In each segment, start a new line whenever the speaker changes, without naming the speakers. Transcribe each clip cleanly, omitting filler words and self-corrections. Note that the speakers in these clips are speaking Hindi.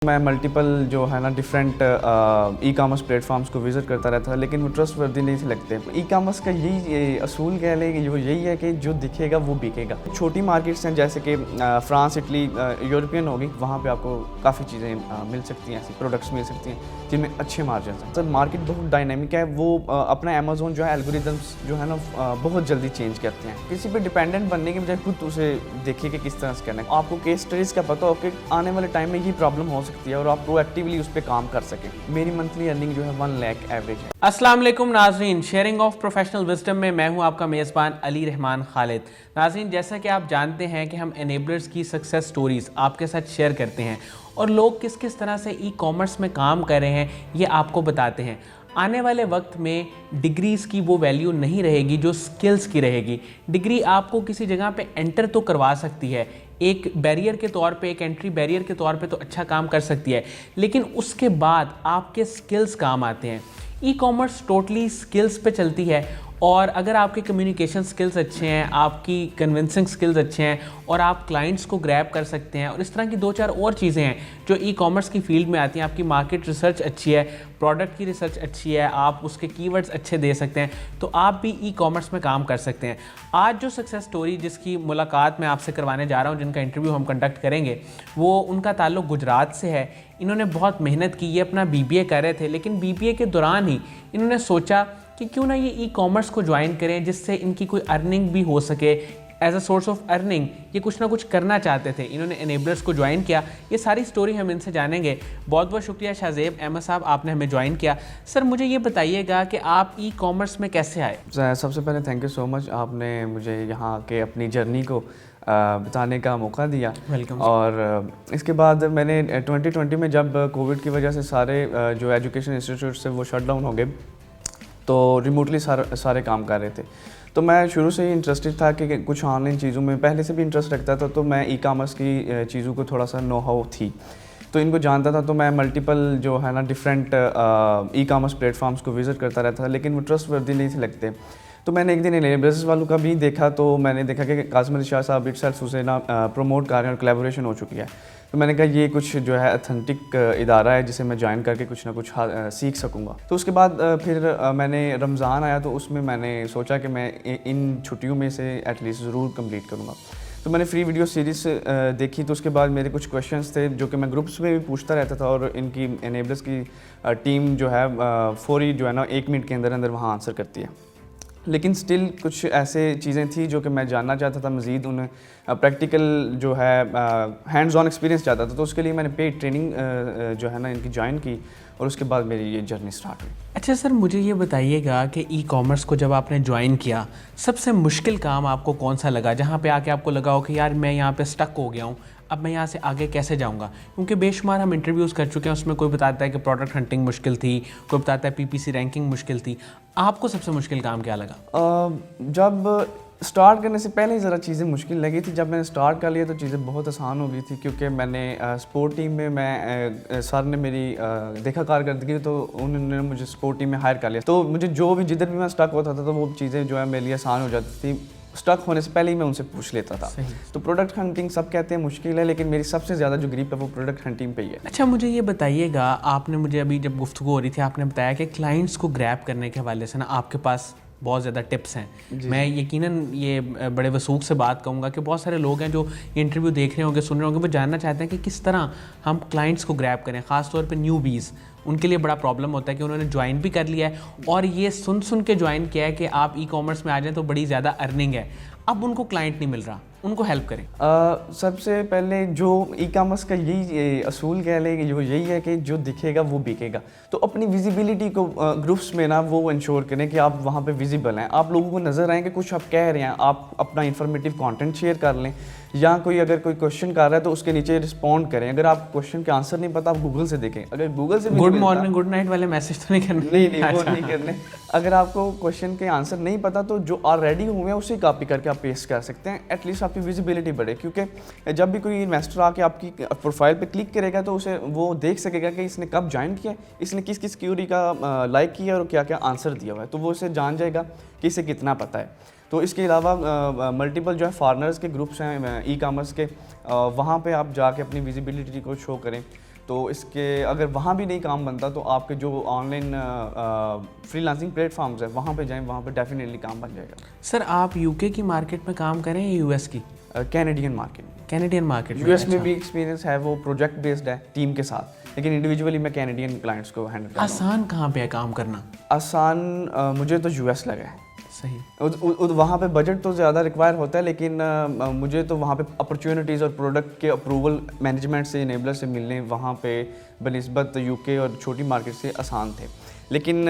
मैं मल्टीपल जो है ना डिफरेंट ई कामर्स प्लेटफॉर्म्स को विज़िट करता रहता था, लेकिन वो ट्रस्टवर्दी नहीं थे लगते। ई कामर्स का यही असूल कह लें कि वो यही है कि जो दिखेगा वो बिकेगा। छोटी मार्केट्स हैं जैसे कि फ्रांस, इटली, यूरोपियन होगी, वहाँ पे आपको काफ़ी चीज़ें मिल सकती हैं, ऐसी प्रोडक्ट्स मिल सकती हैं जिनमें अच्छे मार्जिन हैं। सर मार्केट बहुत डायनेमिक है, वो अपना अमेज़ोन जो है एल्गोरिदम्स जो है ना बहुत जल्दी चेंज करते हैं। किसी पे डिपेंडेंट बनने के बजाय खुद उसे देखिए कि किस तरह से करना है। आपको केस स्टडीज़ का पता हो कि आने वाले टाइम में ये प्रॉब्लम हो सकती है और आप प्रोएक्टिवली उस पर काम कर सकें। मेरी मंथली अर्निंग जो है 1 लाख एवरेज है।
अस्सलाम वालेकुम नाज़रीन, शेयरिंग ऑफ प्रोफेशनल विजडम में मैं हूं आपका मेज़बान अली रहमान खालिद। नाज़रीन, जैसा कि आप जानते हैं कि हम एनेबलर्स की सक्सेस स्टोरीज़ आपके साथ शेयर करते हैं और लोग किस किस तरह से ई कॉमर्स में काम कर रहे हैं ये आपको बताते हैं। आने वाले वक्त में डिग्रीज़ की वो वैल्यू नहीं रहेगी जो स्किल्स की रहेगी। डिग्री आपको किसी जगह पे एंटर तो करवा सकती है, एक बैरियर के तौर पे, एक एंट्री बैरियर के तौर पे तो अच्छा काम कर सकती है, लेकिन उसके बाद आपके स्किल्स काम आते हैं। ई कॉमर्स टोटली स्किल्स पे चलती है और अगर आपके कम्युनिकेशन स्किल्स अच्छे हैं, आपकी कन्विंसिंग स्किल्स अच्छे हैं और आप क्लाइंट्स को ग्रैब कर सकते हैं और इस तरह की 2-4 और चीज़ें हैं जो ई कॉमर्स की फील्ड में आती हैं, आपकी मार्केट रिसर्च अच्छी है, प्रोडक्ट की रिसर्च अच्छी है, आप उसके कीवर्ड्स अच्छे दे सकते हैं, तो आप भी ई कॉमर्स में काम कर सकते हैं। आज जो सक्सेस स्टोरी जिसकी मुलाकात मैं आपसे करवाने जा रहा हूँ, जिनका इंटरव्यू हम कंडक्ट करेंगे, वो उनका ताल्लुक गुजरात से है। इन्होंने बहुत मेहनत की, ये अपना BBA कर रहे थे, लेकिन BBA के दौरान ही इन्होंने सोचा कि क्यों ना ये ई कॉमर्स को ज्वाइन करें जिससे इनकी कोई अर्निंग भी हो सके, as a source of earning ये कुछ ना कुछ करना चाहते थे। इन्होंने एनेबलर्स को ज्वाइन किया। ये सारी स्टोरी हम इनसे जानेंगे। बहुत बहुत शुक्रिया शाहजेब अहमद साहब, आपने हमें ज्वाइन किया। सर मुझे ये बताइएगा कि आप ई कॉमर्स में कैसे आए?
सबसे पहले थैंक यू सो मच, आपने मुझे यहाँ के अपनी जर्नी को बताने का मौका दिया।
वेलकम।
और इसके बाद मैंने 2020 में जब कोविड की वजह से सारे जो एजुकेशन इंस्टीट्यूट से वो शट डाउन हो गए, तो रिमोटली सारे काम कर रहे थे। तो मैं शुरू से ही इंटरेस्टेड था कि कुछ ऑनलाइन चीज़ों में पहले से भी इंटरेस्ट रखता था, तो मैं ई कामर्स की चीज़ों को थोड़ा सा नो हाउ थी, तो इनको जानता था। तो मैं मल्टीपल जो है ना डिफरेंट ई कामर्स प्लेटफॉर्म्स को विज़िट करता रहता था, लेकिन वो ट्रस्टवर्दी नहीं थे लगते। तो मैंने एक दिन एनेबलर्स वालों का भी देखा, तो मैंने देखा कि कासिम अली शाह साहब इटसेल्फ उसे ना प्रमोट कर रहे हैं और कोलैबोरेशन हो चुकी है। तो मैंने कहा ये कुछ जो है अथेंटिक इदारा है जिसे मैं ज्वाइन करके कुछ ना कुछ सीख सकूँगा। तो उसके बाद फिर मैंने रमज़ान आया, तो उसमें मैंने सोचा कि मैं इन छुट्टियों में से एटलीस्ट ज़रूर कंप्लीट करूँगा। तो मैंने फ्री वीडियो सीरीज़ देखी। तो उसके बाद मेरे कुछ क्वेश्चंस थे जो कि मैं ग्रुप्स में भी पूछता रहता था और इनकी एनेबलर्स की टीम जो है फौरी जो है ना 1 मिनट के अंदर अंदर वहाँ आंसर करती है। लेकिन स्टिल कुछ ऐसे चीज़ें थी जो कि मैं जानना चाहता था मज़ीद, उन्हें प्रैक्टिकल जो है हैंड्स ऑन एक्सपीरियंस चाहता था। तो उसके लिए मैंने पेड ट्रेनिंग जो है ना इनकी ज्वाइन की और उसके बाद मेरी ये जर्नी स्टार्ट हुई।
अच्छा सर, मुझे ये बताइएगा कि ई कॉमर्स को जब आपने ज्वाइन किया, सबसे मुश्किल काम आपको कौन सा लगा, जहाँ पे आके आपको लगा हो कि यार मैं यहाँ पे स्टक हो गया हूँ, अब मैं यहाँ से आगे कैसे जाऊँगा? क्योंकि बेशुमार हम इंटरव्यूज़ कर चुके हैं, उसमें कोई बताता है कि प्रोडक्ट हंटिंग मुश्किल थी, कोई बताता है PPC रैंकिंग मुश्किल थी। आपको सबसे मुश्किल काम क्या लगा?
जब स्टार्ट करने से पहले ही ज़रा चीज़ें मुश्किल लगी थी। जब मैंने स्टार्ट कर लिया तो चीज़ें बहुत आसान हो गई थी, क्योंकि मैंने स्पोर्ट टीम में मैं सर ने मेरी देखा कारकर्दगी, तो उन्होंने मुझे स्पोर्ट टीम में हायर कर लिया। तो मुझे जो भी जिधर भी मैं स्टक होता था तो वो चीज़ें जो है मेरे लिए आसान हो जाती थी। स्टक होने से पहले ही मैं उनसे पूछ लेता था। तो प्रोडक्ट हंटिंग सब कहते हैं मुश्किल है, लेकिन मेरी सबसे ज़्यादा जो ग्रिप है वो प्रोडक्ट हंटिंग पे ही है।
अच्छा मुझे ये बताइएगा, आपने मुझे अभी जब गुफ्तगू हो रही थी आपने बताया कि क्लाइंट्स को ग्रैब करने के हवाले से ना आपके पास बहुत ज़्यादा टिप्स हैं। मैं यकीनन ये बड़े वसूख से बात कहूँगा कि बहुत सारे लोग हैं जो ये इंटरव्यू देख रहे होंगे, सुन रहे होंगे, वो जानना चाहते हैं कि किस तरह हम क्लाइंट्स को ग्रैब करें, ख़ासतौर पे न्यूबीज़। उनके लिए बड़ा प्रॉब्लम होता है कि उन्होंने ज्वाइन भी कर लिया है और ये सुन के ज्वाइन किया है कि आप ई कॉमर्स में आ जाएँ तो बड़ी ज़्यादा अर्निंग है, अब उनको क्लाइंट नहीं मिल रहा, उनको हेल्प करें।
सबसे पहले जो ई कामर्स का यही असूल कह लें कि वो यही है कि जो दिखेगा वो बिकेगा। तो अपनी विजिबिलिटी को ग्रुप्स में ना वो इंश्योर करें कि आप वहाँ पे विजिबल हैं, आप लोगों को नज़र आएँ कि कुछ आप कह रहे हैं, आप अपना इंफॉर्मेटिव कंटेंट शेयर कर लें, या अगर कोई क्वेश्चन कर रहा है तो उसके नीचे रिस्पॉन्ड करें। अगर आप क्वेश्चन के आंसर नहीं पता, आप गूगल से देखें। अगर गूगल से
गुड मॉर्निंग गुड नाइट वाले मैसेज तो नहीं करने?
नहीं वो नहीं करने। अगर आपको क्वेश्चन के आंसर नहीं पता तो जो ऑलरेडी हुए हैं उसे कॉपी करके आप पेस्ट कर सकते हैं, एटलीस्ट आपकी विजिबिलिटी बढ़े। क्योंकि जब भी कोई इन्वेस्टर आके आपकी प्रोफाइल पे क्लिक करेगा तो उसे वो देख सकेगा कि इसने कब ज्वाइन किया, इसने किस किस क्यूरी का लाइक किया और क्या क्या आंसर दिया हुआ है, तो वो उसे जान जाएगा कि इसे कितना पता है। तो इसके अलावा मल्टीपल जो है फॉरनर्स के ग्रुप्स हैं ई कामर्स के, वहाँ पे आप जाके अपनी विजिबिलिटी को शो करें। तो इसके अगर वहाँ भी नहीं काम बनता तो आपके जो ऑनलाइन फ्रीलांसिंग प्लेटफॉर्म्स है वहाँ पे जाएं, वहाँ पे डेफिनेटली काम बन जाएगा।
सर आप यूके की मार्केट में काम करें या यूएस की?
कैनेडियन मार्केट में।
कैनेडियन मार्केट में?
यूएस में
अच्छा।
भी एक्सपीरियंस है, वो प्रोजेक्ट बेस्ड है टीम के साथ, लेकिन इंडिविजुअली मैं कैनेडियन क्लाइंट्स को हैंडल करता हूँ।
आसान कहाँ पे है काम करना?
आसान मुझे तो यूएस लगा है।
सही।
वहाँ पे बजट तो ज़्यादा रिक्वायर होता है, लेकिन मुझे तो वहाँ पे अपॉर्चुनिटीज़ और प्रोडक्ट के अप्रूवल मैनेजमेंट से इनेबलर से मिलने वहाँ पे बनिस्बत यूके और छोटी मार्केट से आसान थे। लेकिन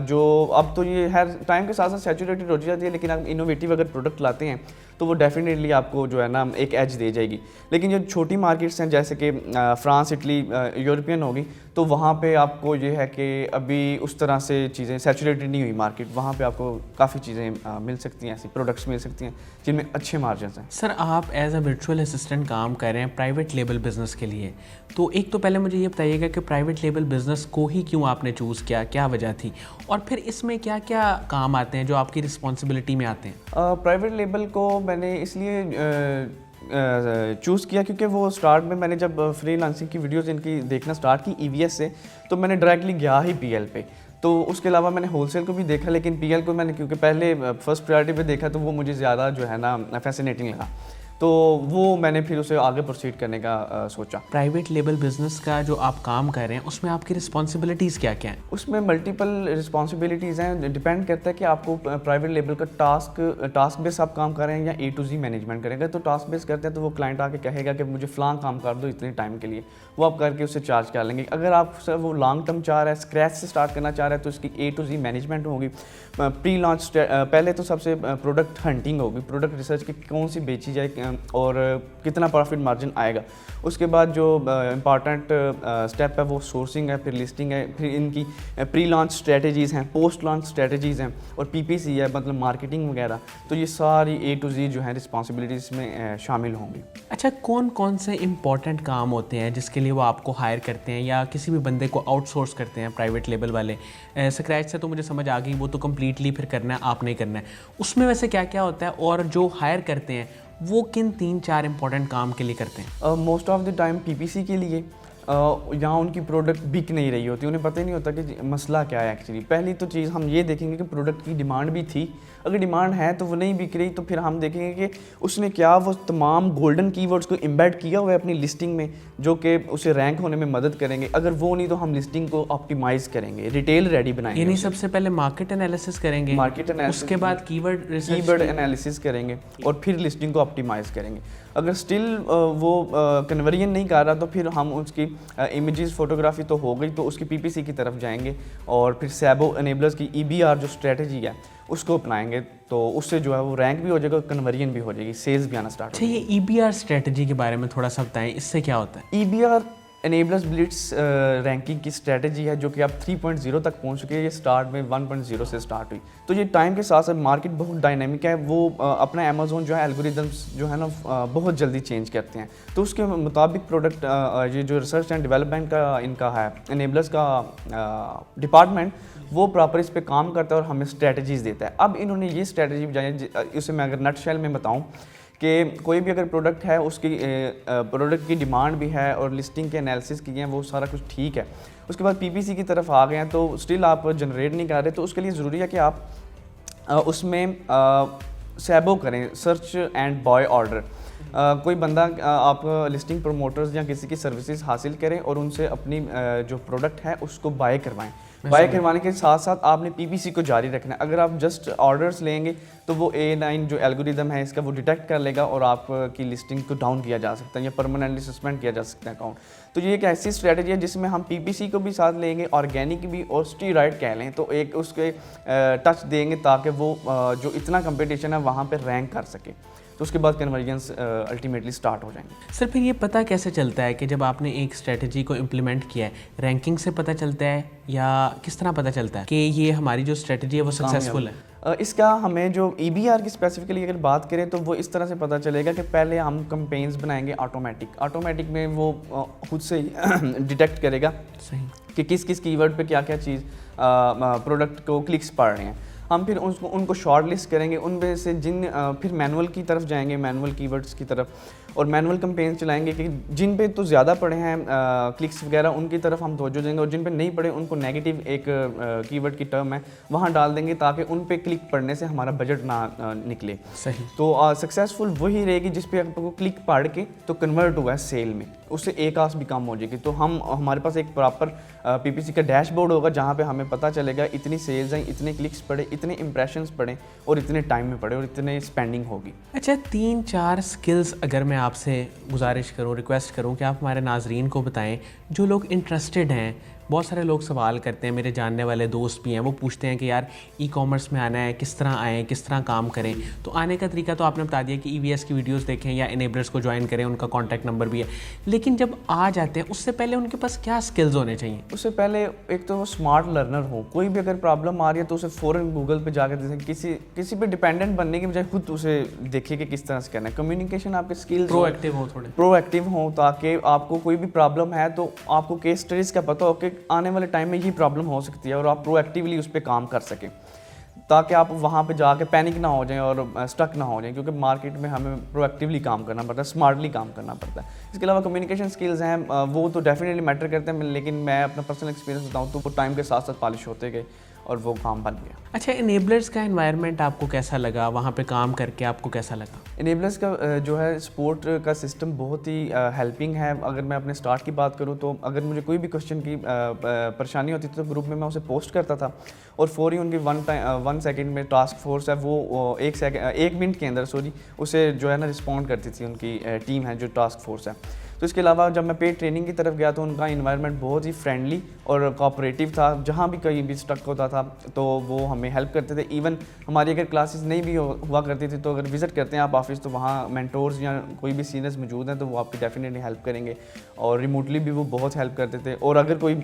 जो अब तो ये हर टाइम के साथ साथ सैचुरेटेड हो जाती है, लेकिन आप इनोवेटिव अगर प्रोडक्ट लाते हैं तो वो डेफिनेटली आपको जो है ना एक एज दे जाएगी। लेकिन जो छोटी मार्केट्स हैं जैसे कि फ्रांस, इटली, यूरोपियन होगी, तो वहाँ पे आपको ये है कि अभी उस तरह से चीज़ें सैचुरेटेड नहीं हुई मार्केट, वहाँ पे आपको काफ़ी चीज़ें मिल सकती हैं, ऐसी प्रोडक्ट्स मिल सकती हैं जिनमें अच्छे मार्जिन हैं।
सर आप एज अ वर्चुअल असिस्टेंट काम कर रहे हैं प्राइवेट लेबल बिजनेस के लिए, तो एक तो पहले मुझे ये बताइएगा कि प्राइवेट लेबल बिजनेस को ही क्यों आपने चूज़ किया, क्या वजह थी, और फिर इसमें क्या क्या काम आते हैं जो आपकी रिस्पॉन्सिबिलिटी में आते हैं?
प्राइवेट लेबल को मैंने इसलिए चूज़ किया क्योंकि वो स्टार्ट में मैंने जब फ्रीलांसिंग की वीडियोस इनकी देखना स्टार्ट की ईवीएस से, तो मैंने डायरेक्टली गया ही पीएल पे। तो उसके अलावा मैंने होलसेल को भी देखा, लेकिन पीएल को मैंने क्योंकि पहले फर्स्ट प्रायोरिटी पे देखा तो वो मुझे ज़्यादा जो है ना फैसिनेटिंग लगा, तो वो मैंने फिर उसे आगे प्रोसीड करने का सोचा।
प्राइवेट लेबल बिजनेस का जो आप काम कर रहे हैं उसमें आपकी रिस्पॉन्सिबिलिटीज़ क्या क्या हैं?
उसमें मल्टीपल रिस्पॉन्सिबिलिटीज़ हैं, डिपेंड करता है कि आपको प्राइवेट लेवल का टास्क बेस आप काम कर रहे हैं या ए टू जी मैनेजमेंट करेंगे। तो टास्क बेस करते हैं तो वो क्लाइंट आके कहेगा कि मुझे फ़लाँ काम कर दो इतने टाइम के लिए, वो आप करके उससे चार्ज कर लेंगे। अगर आप सर वो लॉन्ग टर्म चाह रहे हैं, स्क्रैच से स्टार्ट करना चाह रहे हैं, तो इसकी ए टू जी मैनेजमेंट होगी। प्री लॉन्च पहले तो सबसे प्रोडक्ट हंटिंग होगी, प्रोडक्ट रिसर्च की कौन सी बेची जाए और कितना प्रॉफिट मार्जिन आएगा। उसके बाद जो इम्पॉर्टेंट स्टेप है वो सोर्सिंग है, फिर लिस्टिंग है, फिर इनकी प्री लॉन्च स्ट्रेटजीज़ हैं, पोस्ट लॉन्च स्ट्रेटजीज़ हैं, और पीपीसी है मतलब मार्केटिंग वगैरह। तो ये सारी ए टू जी जो है रिस्पॉन्सिबिलिटीज़ में शामिल होंगी।
अच्छा, कौन कौन से इंपॉर्टेंट काम होते हैं जिसके लिए वो आपको हायर करते हैं या किसी भी बंदे को आउटसोर्स करते हैं प्राइवेट लेबल वाले? स्क्रैच से तो मुझे समझ आ गई, वो तो कम्प्लीटली फिर करना है, आप नहीं करना है। उसमें वैसे क्या क्या होता है, और जो हायर करते हैं वो किन 3-4 इंपॉर्टेंट काम के लिए करते हैं?
Most of the time PPC के लिए, यहाँ उनकी प्रोडक्ट बिक नहीं रही होती, उन्हें पता ही नहीं होता कि मसला क्या है एक्चुअली। पहली तो चीज़ हम ये देखेंगे कि प्रोडक्ट की डिमांड भी थी, अगर डिमांड है तो वो नहीं बिक रही, तो फिर हम देखेंगे कि उसने क्या वो तमाम गोल्डन कीवर्ड्स को एम्बेड किया हुआ है अपनी लिस्टिंग में जो कि उसे रैंक होने में मदद करेंगे। अगर वो नहीं तो हम लिस्टिंग को ऑप्टिमाइज़ करेंगे, रिटेल रेडी बनाएंगे।
यानी सबसे पहले मार्केट एनालिसिस करेंगे,
मार्केट एनालिसिस,
उसके बाद कीवर्ड
एनालिसिस करेंगे, और फिर लिस्टिंग को ऑप्टिमाइज़ करेंगे। अगर स्टिल वो कन्वर्जन नहीं कर रहा तो फिर हम उसकी इमेजेस फोटोग्राफी तो हो गई, तो उसकी पीपीसी की तरफ जाएंगे और फिर सैबो एनेबलर्स की ईबीआर जो स्ट्रेटजी है उसको अपनाएंगे। तो उससे जो है वो रैंक भी हो जाएगा, कन्वर्जन भी हो जाएगी, सेल्स भी आना स्टार्ट हो
जाएगा। अच्छा, ये ईबीआर स्ट्रेटजी के बारे में थोड़ा सा बताएं, इससे क्या होता है?
ईबीआर एनेबलर्स ब्लिट्स रैंकिंग की स्ट्रेटजी है जो कि आप 3.0 तक पहुंच चुके हैं। ये स्टार्ट में 1.0 से स्टार्ट हुई, तो ये टाइम के साथ साथ मार्केट बहुत डायनामिक है। वो अपना अमेज़ॉन जो है एल्गोरिदम्स जो है ना बहुत जल्दी चेंज करते हैं, तो उसके मुताबिक प्रोडक्ट ये जो रिसर्च एंड डेवलपमेंट का इनका है एनेबलर्स का डिपार्टमेंट, वो प्रॉपर इस पर काम करता है और हमें स्ट्रेटजीज़ देता है। अब इन्होंने ये स्ट्रेटजी बनाई, उसे मैं अगर नटशेल में बताऊँ कि कोई भी अगर प्रोडक्ट है, उसकी प्रोडक्ट की डिमांड भी है और लिस्टिंग के एनालिसिस किए हैं, वो सारा कुछ ठीक है। उसके बाद पीपीसी की तरफ आ गए हैं, तो स्टिल आप जनरेट नहीं कर रहे, तो उसके लिए ज़रूरी है कि आप उसमें सैबो करें, सर्च एंड बाय ऑर्डर। कोई बंदा आप लिस्टिंग प्रमोटर्स या किसी की सर्विसेज हासिल करें और उनसे अपनी जो प्रोडक्ट है उसको बाय करवाएं। बाय करवाने के साथ साथ आपने पीपीसी को जारी रखना है। अगर आप जस्ट ऑर्डर्स लेंगे तो वो A9 जो एल्गोरिदम है इसका वो डिटेक्ट कर लेगा और आपकी लिस्टिंग को डाउन किया जा सकता है या परमानेंटली सस्पेंड किया जा सकता है अकाउंट। तो ये एक ऐसी स्ट्रेटजी है जिसमें हम पीपीसी को भी साथ लेंगे, ऑर्गेनिक भी और स्टीरॉयड कह लें, तो एक उसके टच देंगे ताकि वो जो इतना कंपटीशन है वहाँ पर रैंक कर सके, तो उसके बाद कन्वर्जेंस अल्टीमेटली स्टार्ट हो जाएंगे।
सर फिर ये पता कैसे चलता है कि जब आपने एक स्ट्रेटजी को इम्प्लीमेंट किया है, रैंकिंग से पता चलता है या किस तरह पता चलता है कि ये हमारी जो स्ट्रेटजी है वो सक्सेसफुल है?
इसका हमें जो ईबीआर की स्पेसिफिकली अगर बात करें तो वो इस तरह से पता चलेगा कि पहले हम कैंपेन्स बनाएंगे ऑटोमेटिक में वो खुद से ही डिटेक्ट करेगा
सही
कि किस किस कीवर्ड पे क्या क्या चीज़ प्रोडक्ट को क्लिक्स पड़ रहे हैं। हम फिर उनको शॉर्ट लिस्ट करेंगे, उनमें से जिन फिर मैनुअल की तरफ जाएंगे, मैनुअल कीवर्ड्स की तरफ, और मैनुअल कैंपेन चलाएंगे कि जिन पे तो ज़्यादा पड़े हैं क्लिक्स वगैरह उनकी तरफ हम तवज्जो देंगे, और जिन पे नहीं पड़े उनको नेगेटिव एक कीवर्ड की टर्म है वहाँ डाल देंगे ताकि उन पे क्लिक पढ़ने से हमारा बजट ना निकले।
सही।
तो सक्सेसफुल वही रहेगी जिस पे आपको क्लिक पढ़ के तो कन्वर्ट हुआ है सेल में, उससे एक आस भी कम हो जाएगी। तो हमारे पास एक प्रॉपर पीपीसी का डैशबोर्ड होगा जहाँ पे हमें पता चलेगा इतनी सेल्स हैं, इतने क्लिक्स पड़े, इतने इंप्रेशंस पड़े और इतने टाइम में पड़े और इतने स्पेंडिंग होगी।
अच्छा, 3-4 स्किल्स अगर मैं आपसे गुजारिश करूं, रिक्वेस्ट करूं कि आप हमारे नाजरीन को बताएं जो लोग इंटरेस्टेड हैं। बहुत सारे लोग सवाल करते हैं, मेरे जानने वाले दोस्त भी हैं, वो पूछते हैं कि यार ई कॉमर्स में आना है, किस तरह आएँ, किस तरह काम करें। तो आने का तरीका तो आपने बता दिया कि EVS की वीडियोस देखें या इनेबलर्स को ज्वाइन करें, उनका कॉन्टैक्ट नंबर भी है। लेकिन जब आ जाते हैं उससे पहले उनके पास क्या स्किल्स होने चाहिए?
उससे पहले एक तो वो स्मार्ट लर्नर हो, कोई भी अगर प्रॉब्लम आ रही है तो उसे फ़ौरन गूगल पे जाकर देखें, किसी पे डिपेंडेंट बनने की बजाय खुद उसे देखिए कि किस तरह से करना है। कम्युनिकेशन आपके स्किल्स प्रोएक्टिव हो ताकि आपको कोई भी प्रॉब्लम है तो आपको केस स्टडीज़ का पता हो कि आने वाले टाइम में ये प्रॉब्लम हो सकती है और आप प्रोएक्टिवली उस पर काम कर सकें ताकि आप वहाँ पे जाके पैनिक ना हो जाएं और स्टक ना हो जाएं, क्योंकि मार्केट में हमें प्रोएक्टिवली काम करना पड़ता है, स्मार्टली काम करना पड़ता है। इसके अलावा कम्युनिकेशन स्किल्स हैं वो तो डेफिनेटली मैटर करते हैं, लेकिन मैं अपना पर्सनल एक्सपीरियंस बताऊँ तो वो टाइम के साथ साथ पॉलिश होते गए और वो काम बन गया।
अच्छा, इनेबलर्स का एनवायरनमेंट आपको कैसा लगा? वहाँ पे काम करके आपको कैसा लगा?
इनेबलर्स का जो है सपोर्ट का सिस्टम बहुत ही हेल्पिंग है। अगर मैं अपने स्टार्ट की बात करूँ तो अगर मुझे कोई भी क्वेश्चन की परेशानी होती थी तो ग्रुप में मैं उसे पोस्ट करता था और फौरी उनकी 1 सेकंड में टास्क फोर्स है वो 1 मिनट के अंदर उसे जो है ना रिस्पॉन्ड करती थी, उनकी टीम है जो टास्क फोर्स है। तो इसके अलावा जब मैं पेड ट्रेनिंग की तरफ गया तो उनका इन्वायरमेंट बहुत ही फ्रेंडली और कोऑपरेटिव था। जहाँ भी कहीं भी स्टक होता था तो वो हमें हेल्प करते थे। इवन हमारी अगर क्लासेस नहीं भी हुआ करती थी तो अगर विज़िट करते हैं आप ऑफिस तो वहाँ मेंटोर्स या कोई भी सीनियर्स मौजूद हैं तो वो आपकी डेफिनेटली हेल्प करेंगे, और रिमोटली भी वो बहुत हेल्प करते थे। और अगर कोई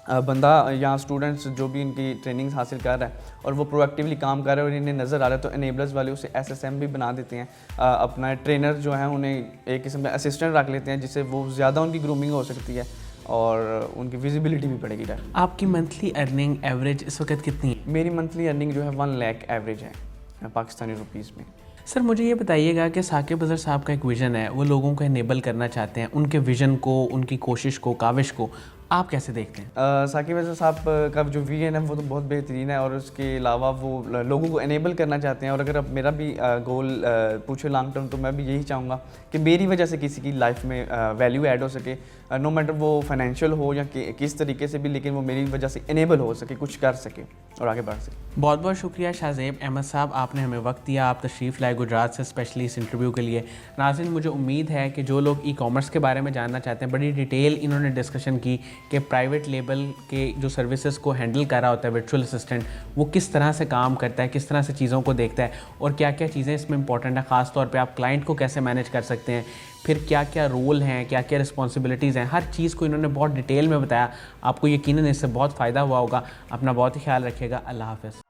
बंदा या स्टूडेंट्स जो भी इनकी ट्रेनिंग्स हासिल कर रहा है और वो प्रोएक्टिवली काम कर रहे हैं और इन्हें नज़र आ रहा है तो इनेबलर्स वाले उसे SSM भी बना देते हैं। अपना ट्रेनर जो है उन्हें एक किस्म का असिस्टेंट रख लेते हैं जिससे वो ज़्यादा उनकी ग्रूमिंग हो सकती है और उनकी विजिबिलिटी भी बढ़ेगी।
आपकी मंथली अर्निंग एवरेज इस वक्त कितनी है?
मेरी मंथली अर्निंग जो है 1 लाख एवरेज है पाकिस्तानी रुपीज़ में।
सर मुझे ये बताइएगा कि साकिब अज़हर साहब का एक विज़न है, वो लोगों को इनेबल करना चाहते हैं, उनके विज़न को, उनकी कोशिश को, काविश को आप कैसे देखते हैं?
साकिब अज़हर साहब का जो विजन है वो तो बहुत बेहतरीन है और उसके अलावा वो लोगों को इनेबल करना चाहते हैं। और अगर अब मेरा भी गोल पूछे लॉन्ग टर्म तो मैं भी यही चाहूँगा कि मेरी वजह से किसी की लाइफ में वैल्यू ऐड हो सके, नो मैटर वो फाइनेंशियल हो या किस तरीके से भी, लेकिन वो मेरी वजह से इनेबल हो सके, कुछ कर सके और आगे बढ़ सके।
बहुत बहुत शुक्रिया शाहज़ेब अहमद साहब, आपने हमें वक्त दिया, आप तशरीफ़ लाए गुजरात से स्पेशली इस इंटरव्यू के लिए। नाज़रीन, मुझे उम्मीद है कि जो लोग ई-कॉमर्स के बारे में जानना चाहते हैं, बड़ी डिटेल इन्होंने डिस्कशन की कि प्राइवेट लेबल के जो सर्विसेज को हैंडल कर रहा होता है वर्चुअल असिस्टेंट, वो किस तरह से काम करता है, किस तरह से चीज़ों को देखता है और क्या क्या चीज़ें इसमें इंपॉर्टेंट है। ख़ास तौर पे आप क्लाइंट को कैसे मैनेज कर सकते हैं, फिर क्या क्या रोल हैं, क्या क्या रिस्पॉन्सिबिलिटीज़ हैं, हर चीज़ को इन्होंने बहुत डिटेल में बताया। आपको यकीनन इससे बहुत फ़ायदा हुआ होगा। अपना बहुत ही ख्याल रखिएगा। अल्लाह हाफ़िज़।